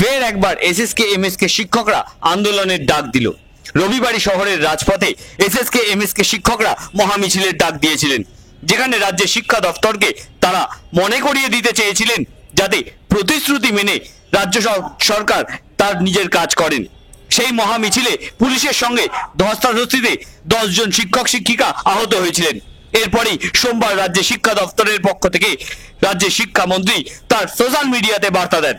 ফের একবার SSK MSK শিক্ষকরা আন্দোলনের ডাক দিল। রবিবারই শহরের রাজপথে এসএসকে এমএসকে শিক্ষকরা মহামিছিলের ডাক দিয়েছিলেন, যেখানে রাজ্যের শিক্ষা দফতরকে তারা মনে করিয়ে দিতে চেয়েছিলেন যাতে প্রতিশ্রুতি মেনে রাজ্য সরকার তার নিজের কাজ করেন। সেই মহামিছিলে পুলিশের সঙ্গে ধস্তাধস্তিতে 10 জন শিক্ষক শিক্ষিকা আহত হয়েছিলেন। এরপরই সোমবার রাজ্যের শিক্ষা দফতরের পক্ষ থেকে রাজ্যের শিক্ষামন্ত্রী তার সোশ্যাল মিডিয়াতে বার্তা দেন।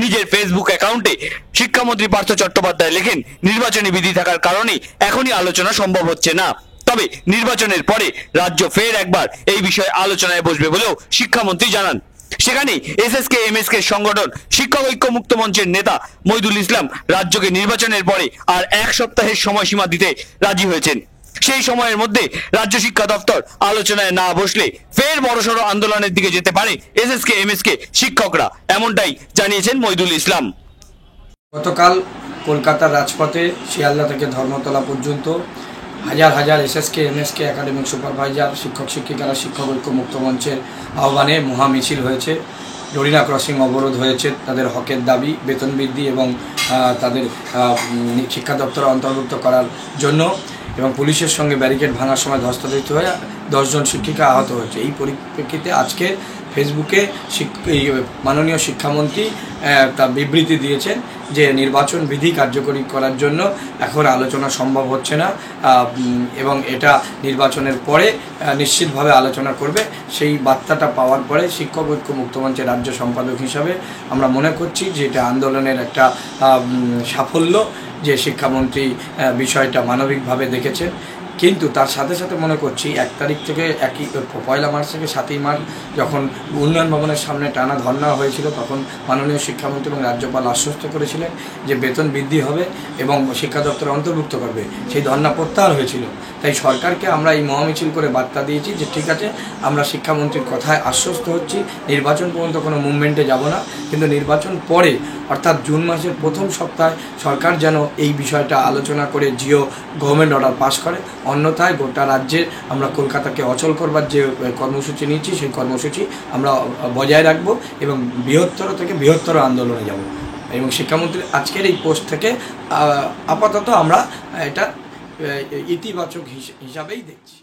নিজের ফেসবুক অ্যাকাউন্টে শিক্ষামন্ত্রী পার্থ চট্টোপাধ্যায় লেখেন, নির্বাচনী বিধি থাকার কারণে এখনই আলোচনা সম্ভব হচ্ছে না, তবে নির্বাচনের পরে রাজ্য ফের একবার এই বিষয়ে আলোচনায় বসবে বলেও শিক্ষামন্ত্রী জানান। সেখানে এসএসকে এমএসকে সংগঠন শিক্ষক ঐক্য মুক্ত মঞ্চের নেতা মইদুল ইসলাম রাজ্যকে নির্বাচনের পরে আর 1 সপ্তাহের সময়সীমা দিতে রাজি হয়েছেন। সেই সময়ের মধ্যে রাজ্য শিক্ষা দপ্তর আলোচনায় না বসলে ফের বড়সড় আন্দোলনের দিকে যেতে পারে এসএসকে এমএসকে শিক্ষকরা, এমনটাই জানিয়েছেন মইদুল ইসলাম। গতকাল কলকাতার রাজপথে শিয়ালদা থেকে ধর্মতলা পর্যন্ত হাজার হাজার এসএসকে এমএসকে একাডেমিক সুপারভাইজার শিক্ষক শিক্ষিকারা শিক্ষক ঐক্য মুক্ত মঞ্চের আহ্বানে মহামিছিল হয়েছে। ডরিনা ক্রসিং অবরোধ হয়েছে তাদের হকের দাবি, বেতন বৃদ্ধি এবং তাদের শিক্ষা দপ্তরে অন্তর্ভুক্ত করার জন্য, এবং পুলিশের সঙ্গে ব্যারিকেড ভাঙার সময় ধস্তাধস্তি হয়ে 10 জন শিক্ষিকা আহত হয়েছে। এই পরিপ্রেক্ষিতে আজকে ফেসবুকে মাননীয় শিক্ষামন্ত্রী তার বিবৃতি দিয়েছেন যে নির্বাচন বিধি কার্যকরী করার জন্য এখন আলোচনা সম্ভব হচ্ছে না এবং এটা নির্বাচনের পরে নিশ্চিতভাবে আলোচনা করবে। সেই বার্তাটা পাওয়ার পরে শিক্ষক ঐক্য মুক্ত মঞ্চের রাজ্য সম্পাদক হিসাবে আমরা মনে করছি যে এটা আন্দোলনের একটা সাফল্য, যে শিক্ষামন্ত্রী বিষয়টা মানবিকভাবে দেখেছেন। কিন্তু তার সাথে সাথে মনে করছি 1 তারিখ থেকে 1 মার্চ থেকে 7ই মার্চ যখন উন্নয়ন ভবনের সামনে টানা ধর্না হয়েছিল, তখন মাননীয় শিক্ষামন্ত্রী এবং রাজ্যপাল আশ্বস্ত করেছিলেন যে বেতন বৃদ্ধি হবে এবং শিক্ষা দপ্তরে অন্তর্ভুক্ত করবে। সেই ধর্না প্রত্যাহার হয়েছিল। তাই সরকারকে আমরা এই মহামিছিল করে বার্তা দিয়েছি যে ঠিক আছে, আমরা শিক্ষামন্ত্রীর কথায় আশ্বস্ত হচ্ছি, নির্বাচন পর্যন্ত কোনো মুভমেন্টে যাব না, কিন্তু নির্বাচন পরে অর্থাৎ জুন মাসের প্রথম সপ্তাহে সরকার যেন এই বিষয়টা আলোচনা করে জিও গভর্নমেন্ট অর্ডার পাস করে, অন্যথায় গোটা রাজ্যে আমরা কলকাতাকে অচল করবার যে কর্মসূচি নিয়েছি সেই কর্মসূচি আমরা বজায় রাখবো এবং বৃহত্তর থেকে বৃহত্তর আন্দোলনে যাব। এবং শিক্ষামন্ত্রীর আজকের এই পোস্ট থেকে আপাতত আমরা এটা ইতিবাচক হিসাবেই দেখছি।